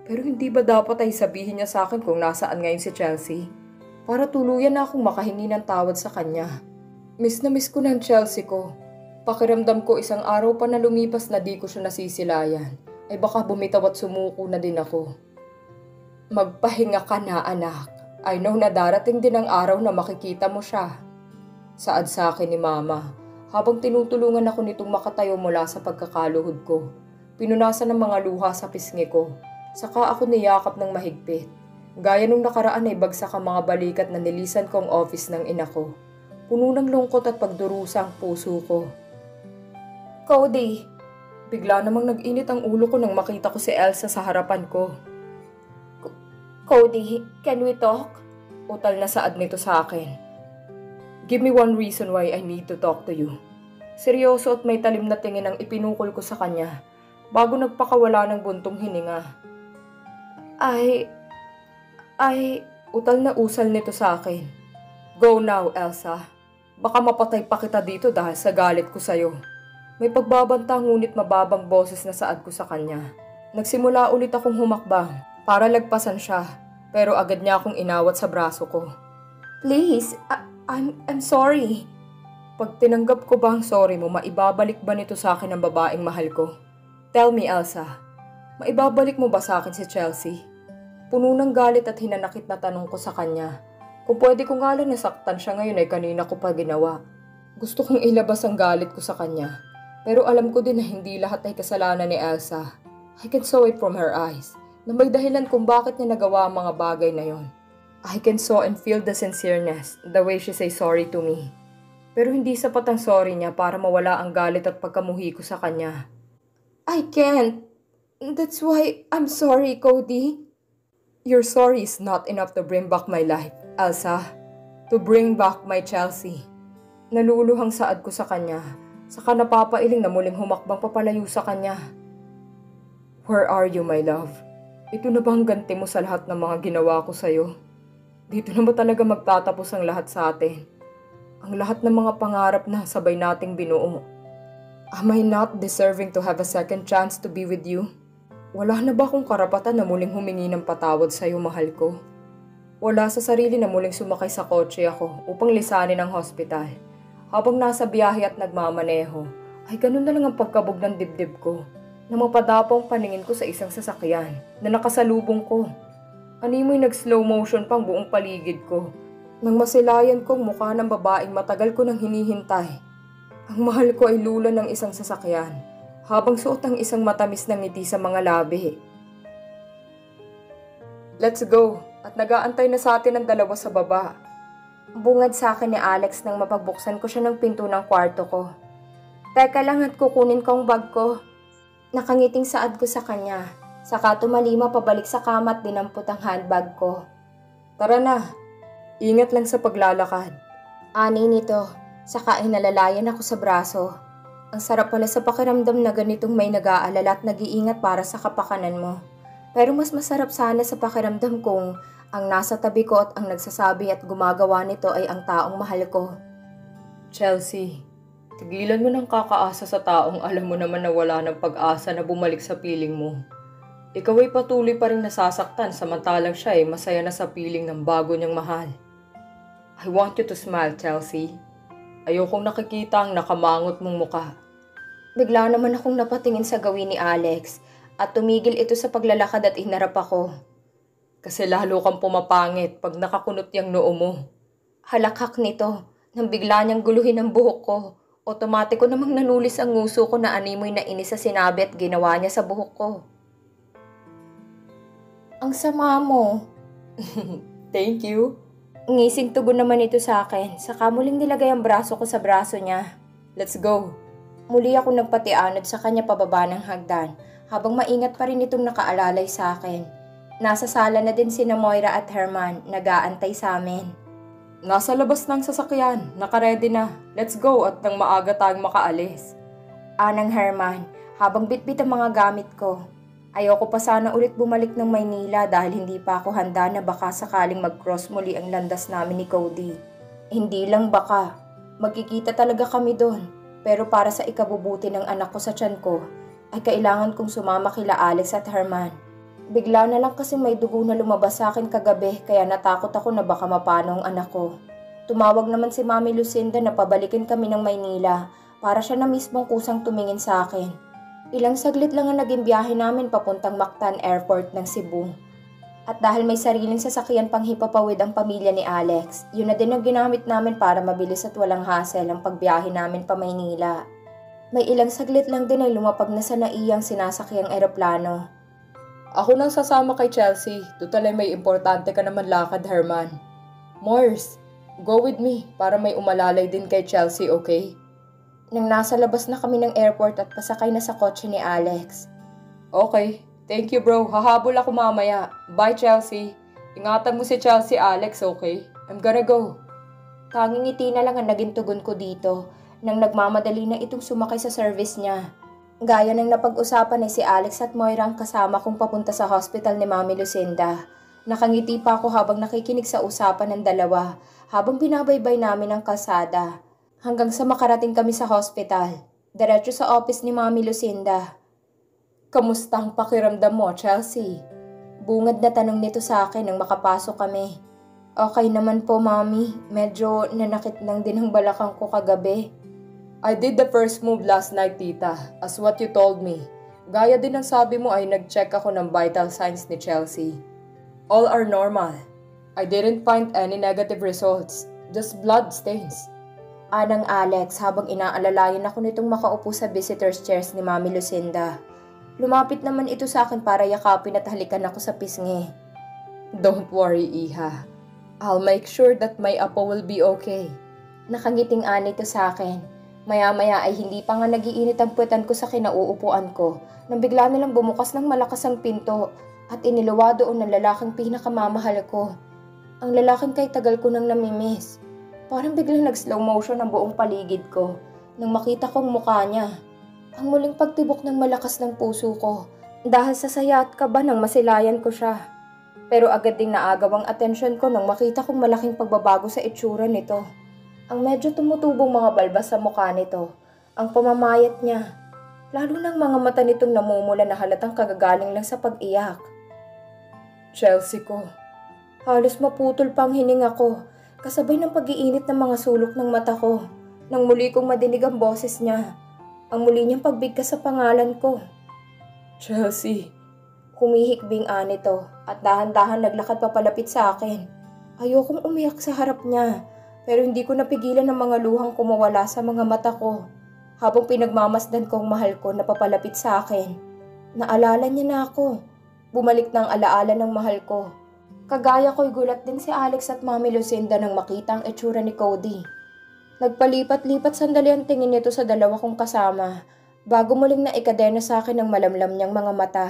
Pero hindi ba dapat ay sabihin niya sa akin kung nasaan ngayon si Chelsea? Para tuluyan na akong makahingi ng tawad sa kanya. Miss na miss ko ng Chelsea ko. Pakiramdam ko isang araw pa na lumipas na di ko siya nasisilayan. Ay baka bumitaw at sumuko na din ako. Magpahinga ka na, anak. I know na darating din ang araw na makikita mo siya. Saad sa akin ni Mama, habang tinutulungan ako nitong makatayo mula sa pagkakaluhod ko. Pinunasan ng mga luha sa pisngi ko. Saka ako niyakap ng mahigpit. Gaya nung nakaraan ay bagsak ang mga balikat na nilisan ko ang office ng ina ko. Puno ng lungkot at pagdurusa ang puso ko. Cody! Bigla namang nag-init ang ulo ko nang makita ko si Elsa sa harapan ko. Cody, can we talk? Utal na saad nito sa akin. Give me one reason why I need to talk to you. Seryoso at may talim na tingin ang ipinukol ko sa kanya bago nagpakawala ng buntong hininga. Utal na usal nito sa akin. Go now, Elsa. Baka mapatay pa kita dito dahil sa galit ko sa'yo. May pagbabanta ngunit mababang boses na saad ko sa kanya. Nagsimula ulit akong humakbang para lagpasan siya, pero agad niya akong inawat sa braso ko. Please, I'm sorry. Pag tinanggap ko ba ang sorry mo, maibabalik ba nito sa akin ang babaeng mahal ko? Tell me, Elsa, maibabalik mo ba sa akin si Chelsea? Puno ng galit at hinanakit na tanong ko sa kanya. Kung pwede ko nga lang nasaktan siya ngayon ay kanina ko pa ginawa. Gusto kong ilabas ang galit ko sa kanya. Pero alam ko din na hindi lahat ay kasalanan ni Elsa. I can saw it from her eyes na may dahilan kung bakit niya nagawa ang mga bagay na yon. I can saw and feel the sincereness, the way she say sorry to me. Pero hindi sapat ang sorry niya para mawala ang galit at pagkamuhi ko sa kanya. I can't. That's why I'm sorry, Cody. Your sorry is not enough to bring back my life, Elsa. To bring back my Chelsea. Naluluhang saad ko sa kanya. Saka napapailing na muling humakbang papalayo sa kanya. Where are you, my love? Ito na ba ang ganti mo sa lahat ng mga ginawa ko sa'yo? Dito na ba talaga magtatapos ang lahat sa atin? Ang lahat ng mga pangarap na sabay nating binuo. Am I not deserving to have a second chance to be with you? Wala na ba akong karapatan na muling humingi ng patawad sa'yo, mahal ko? Wala sa sarili na muling sumakay sa kotse ako upang lisanin ang hospital. Habang nasa biyahe at nagmamaneho, ay ganun na lang ang pagkabog ng dibdib ko na mapadapong paningin ko sa isang sasakyan na nakasalubong ko. Animoy nag-slow motion pang buong paligid ko nang masilayan kong mukha ng babaeng matagal ko nang hinihintay. Ang mahal ko ay lula ng isang sasakyan habang suot ang isang matamis na ngiti sa mga labi. Let's go! At nag-aantay na sa atin ang dalawa sa baba. Bungad sa akin ni Alex nang mapagbuksan ko siya ng pinto ng kwarto ko. Teka lang at kukunin ko ang bag ko. Nakangiting saad ko sa kanya. Saka tumalima pabalik sa kama at dinampot ang handbag ko. Tara na! Ingat lang sa paglalakad. Ani nito, saka inalalayan ako sa braso. Ang sarap pala sa pakiramdam na ganitong may nag-aalala at nag-iingat para sa kapakanan mo. Pero mas masarap sana sa pakiramdam kung ang nasa tabi ko at ang nagsasabi at gumagawa nito ay ang taong mahal ko. Chelsea, tigilan mo ng kakaasa sa taong alam mo naman na wala ng pag-asa na bumalik sa piling mo. Ikaw ay patuloy pa rin nasasaktan samantalang siya ay masaya na sa piling ng bago niyang mahal. I want you to smile, Chelsea. Ayokong nakikita ang nakamangot mong muka. Bigla naman akong napatingin sa gawin ni Alex at tumigil ito sa paglalakad at hinarap ako. Kasi lalo kang pumapangit pag nakakunot yung noo mo. Halakhak nito nang bigla niyang guluhin ang buhok ko. Otomatiko namang nanulis ang nguso ko na animoy na inis sa sinabi at ginawa niya sa buhok ko. Ang sama mo. Thank you. Ngising tugon naman ito sa akin. Saka muling nilagay ang braso ko sa braso niya. Let's go. Muli ako nagpatianod sa kanya pababa ng hagdan habang maingat pa rin itong nakaalalay sa akin. Nasa sala na din sina Moira at Herman, nag-aantay sa amin. Nasa labas ng sasakyan, nakaredy na. Let's go at nang maaga tayong makaalis. Anang Herman, habang bitbit ang mga gamit ko. Ayoko pa sana ulit bumalik ng Maynila dahil hindi pa ako handa na baka sakaling mag-cross muli ang landas namin ni Cody. Hindi lang baka, magkikita talaga kami doon. Pero para sa ikabubuti ng anak ko sa tiyan ko, ay kailangan kong sumama kila Alex at Herman. Bigla na lang kasi may dugo na lumabas sa akin kagabi kaya natakot ako na baka mapano ang anak ko. Tumawag naman si Mami Lucinda na pabalikin kami ng Maynila para siya na mismong kusang tumingin sa akin. Ilang saglit lang ang naging biyahe namin papuntang Mactan Airport ng Cebu. At dahil may sariling sasakyan pang hipapawid ang pamilya ni Alex, yun na din ang ginamit namin para mabilis at walang hassle ang pagbiyahe namin pa Maynila. May ilang saglit lang din ay lumapag na sa naiyang sinasakyang eroplano. Ako nang sasama kay Chelsea. Tutal ay may importante ka naman lakad, Herman. Mars, go with me para may umalalay din kay Chelsea, okay? Nang nasa labas na kami ng airport at pasakay na sa kotse ni Alex. Okay, thank you bro. Hahabol ako mamaya. Bye Chelsea. Ingatan mo si Chelsea, Alex, okay? I'm gonna go. Tanging ngiti na lang ang naging tugon ko dito nang nagmamadali na itong sumakay sa service niya. Gaya ng napag-usapan ay si Alex at Moira ang kasama kong papunta sa hospital ni Mami Lucinda. Nakangiti pa ako habang nakikinig sa usapan ng dalawa habang binabaybay namin ang kalsada. Hanggang sa makarating kami sa hospital. Diretso sa office ni Mami Lucinda. Kamusta ang pakiramdam mo, Chelsea? Bungad na tanong nito sa akin nang makapasok kami. Okay naman po, Mami. Medyo nanakit lang din ang balakang ko kagabi. I did the first move last night, tita, as what you told me. Gaya din ang sabi mo ay nag-check ako ng vital signs ni Chelsea. All are normal. I didn't find any negative results, just blood stains. Anang Alex habang inaalalayan ako nitong makaupo sa visitor's chairs ni Mami Lucinda. Lumapit naman ito sa akin para yakapin at halikan ako sa pisngi. Don't worry, Iha. I'll make sure that my apo will be okay. Nakangiting ito sa akin. Maya-maya ay hindi pa nga nagiinit ang puwetan ko sa kinauupuan ko nang bigla nilang bumukas ng malakas ang pinto at iniluwa doon ng lalaking pinakamamahal ko. Ang lalaking kay tagal ko nang namimiss. Parang biglang nag-slow motion ang buong paligid ko nang makita kong mukha niya. Ang muling pagtibok ng malakas ng puso ko dahil sa saya at kaba nang masilayan ko siya. Pero agad ding naagaw ang atensyon ko nang makita kong malaking pagbabago sa itsura nito. Ang medyo tumutubong mga balbas sa mukha nito, ang pamamayat niya, lalo ng mga mata nitong namumula na halatang kagagaling lang sa pag-iyak. Chelsea ko. Halos maputol pa ang hininga ko, kasabay ng pag-iinit ng mga sulok ng mata ko, nang muli kong madinig ang boses niya, ang muli niyang pagbigkas sa pangalan ko. Chelsea. Humihikbing nito at dahan-dahan naglakad papalapit sa akin. Ayokong umiyak sa harap niya. Pero hindi ko napigilan ang mga luhang kumawala sa mga mata ko habang pinagmamasdan ko ang mahal ko na papalapit sa akin. Naalala niya na ako. Bumalik na ang alaala ng mahal ko. Kagaya ko'y gulat din si Alex at Mami Lucinda nang makita ang itsura ni Cody. Nagpalipat-lipat sandali ang tingin nito sa dalawa kong kasama bago muling naikadena sa akin ang malamlam niyang mga mata.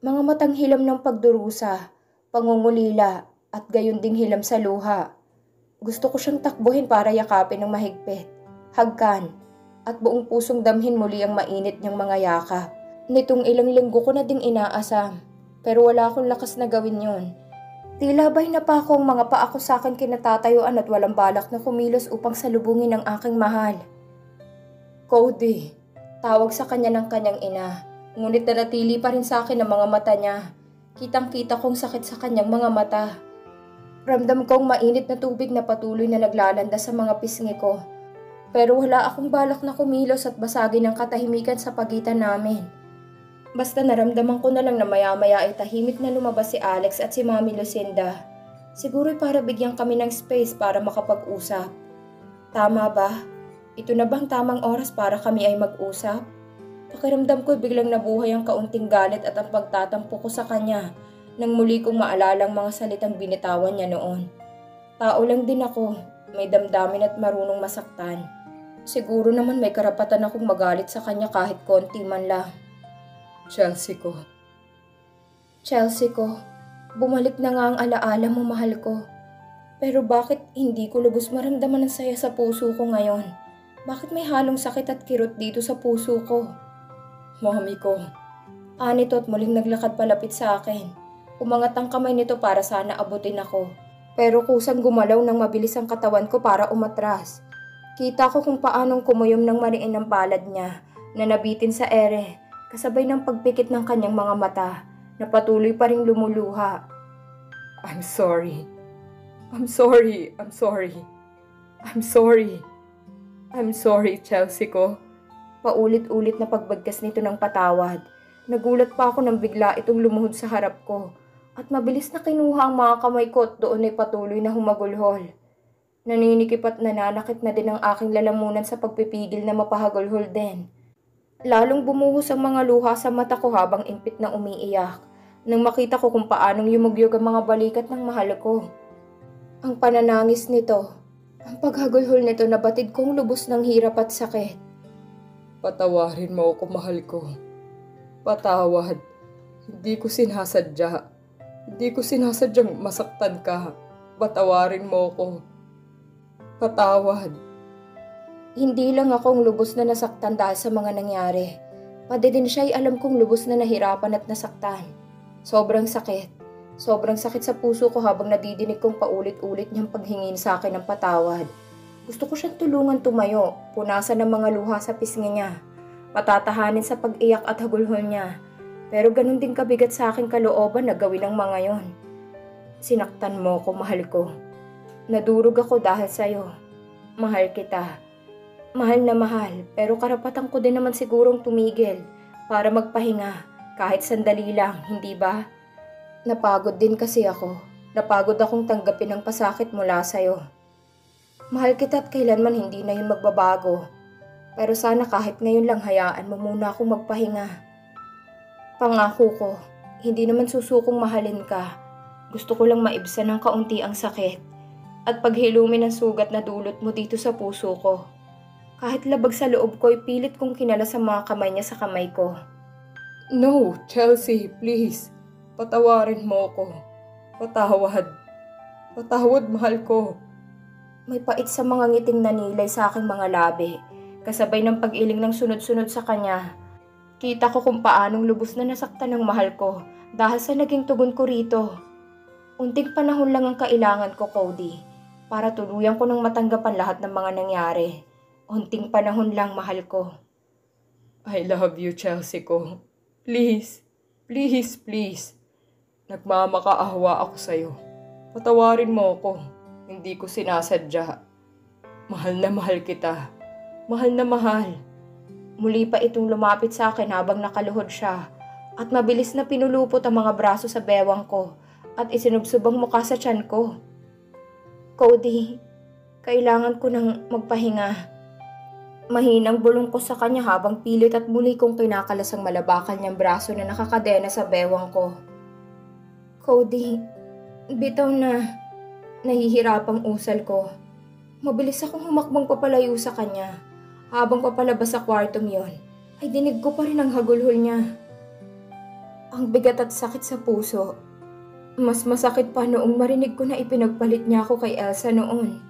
Mga matang hilam ng pagdurusa, pangungulila at gayon ding hilam sa luha. Gusto ko siyang takbuhin para yakapin ng mahigpit, hagkan, at buong pusong damhin muli ang mainit niyang mga yakap. Nitong ilang linggo ko na ding inaasam, pero wala akong lakas na gawin yon. Tila ba'y napako ang mga paa ko sa akin kinatatayuan at walang balak na kumilos upang salubungin ang aking mahal. Cody, tawag sa kanya ng kanyang ina, ngunit nanatili pa rin sa akin ang mga mata niya. Kitang-kita kong sakit sa kanyang mga mata. Ramdam kong mainit na tubig na patuloy na naglalanda sa mga pisngi ko. Pero wala akong balak na kumilos at basagin ang katahimikan sa pagitan namin. Basta naramdaman ko na lang na maya-maya ay tahimik na lumabas si Alex at si Mami Lucinda. Siguro'y para bigyan kami ng space para makapag-usap. Tama ba? Ito na bang tamang oras para kami ay mag-usap? Pakiramdam ko'y biglang nabuhay ang kaunting galit at ang pagtatampo ko sa kanya. Nang muli kong maalala ang mga salitang binitawan niya noon. Tao lang din ako, may damdamin at marunong masaktan. Siguro naman may karapatan akong magalit sa kanya kahit konti man lang. Chelsea ko. Chelsea ko, bumalik na nga ang alaala mo, mahal ko. Pero bakit hindi ko lubos maramdaman ang saya sa puso ko ngayon? Bakit may halong sakit at kirot dito sa puso ko? Mami ko. Nito at muling naglakad palapit sa akin. Umangat ang kamay nito para sana abutin ako. Pero kusang gumalaw ng mabilis ang katawan ko para umatras. Kita ko kung paanong kumuyom ng mariin ang palad niya na nabitin sa ere, kasabay ng pagpikit ng kanyang mga mata na patuloy pa ring lumuluha. I'm sorry. I'm sorry. I'm sorry. I'm sorry. I'm sorry, Chelsea ko. Paulit-ulit na pagbagkas nito ng patawad. Nagulat pa ako nang bigla itong lumuhod sa harap ko. At mabilis na kinuha ang mga kamay ko at doon ay patuloy na humagulhol. Naninikip at nananakit na din ang aking lalamunan sa pagpipigil na mapahagulhol din. Lalong bumuhos ang mga luha sa mata ko habang impit na umiiyak. Nang makita ko kung paanong yumugyog ang mga balikat ng mahal ko. Ang pananangis nito, ang paghagulhol nito na batid kong lubos ng hirap at sakit. Patawarin mo ako, mahal ko. Patawad. Hindi ko sinasadya. Hindi ko sinasadyang masaktan ka. Patawarin mo ako. Patawad. Hindi lang akong lubos na nasaktan dahil sa mga nangyari. Pati din siya ay alam kong lubos na nahirapan at nasaktan. Sobrang sakit. Sobrang sakit sa puso ko habang nadidinig kong paulit-ulit niyang paghingin sa akin ng patawad. Gusto ko siyang tulungan tumayo, punasan ng mga luha sa pisngi niya, patatahanin sa pag-iyak at hagulhol niya. Pero ganun din kabigat sa aking kalooban na gawin ang mga yon. Sinaktan mo ko, mahal ko. Nadurog ako dahil sa'yo. Mahal kita. Mahal na mahal, pero karapatan ko din naman sigurong tumigil para magpahinga kahit sandali lang, hindi ba? Napagod din kasi ako. Napagod akong tanggapin ang pasakit mula sa'yo. Mahal kita at kailanman hindi na yun magbabago. Pero sana kahit ngayon lang hayaan mo muna akong magpahinga. Pangako ko, hindi naman susukong mahalin ka. Gusto ko lang maibsan ng kaunti ang sakit at paghilumin ang sugat na dulot mo dito sa puso ko. Kahit labag sa loob ko, pilit kong kinalas ang mga kamay niya sa kamay ko. No, Chelsea, please. Patawarin mo ako. Patawad. Patawad, mahal ko. May pait sa mga ngiting nanilay sa aking mga labi, kasabay ng pag-iling ng sunod-sunod sa kanya. Kita ko kung paanong lubos na nasaktan ng mahal ko dahil sa naging tugon ko rito. Unting panahon lang ang kailangan ko, Cody, para tuluyan ko nang matanggapan lahat ng mga nangyari. Unting panahon lang, mahal ko. I love you, Chelsea ko. Please, please, please. Nagmamakaawa ako sa'yo. Patawarin mo ako. Hindi ko sinasadya. Mahal na mahal kita. Mahal na mahal. Muli pa itong lumapit sa akin habang nakaluhod siya at mabilis na pinulupot ang mga braso sa bewang ko at isinubsob ang mukha sa tiyan ko. Cody, kailangan ko nang magpahinga. Mahinang bulong ko sa kanya habang pilit at muli kong kinakalas ang malabakal niyang braso na nakakadena sa bewang ko. Cody, bitaw na. Nahihirapang usal ko. Mabilis akong humakbang papalayo sa kanya. Habang papalabas sa kwartong yon, ay dinig ko pa rin ang hagulhol niya. Ang bigat at sakit sa puso. Mas masakit pa noong marinig ko na ipinagpalit niya ako kay Elsa noon.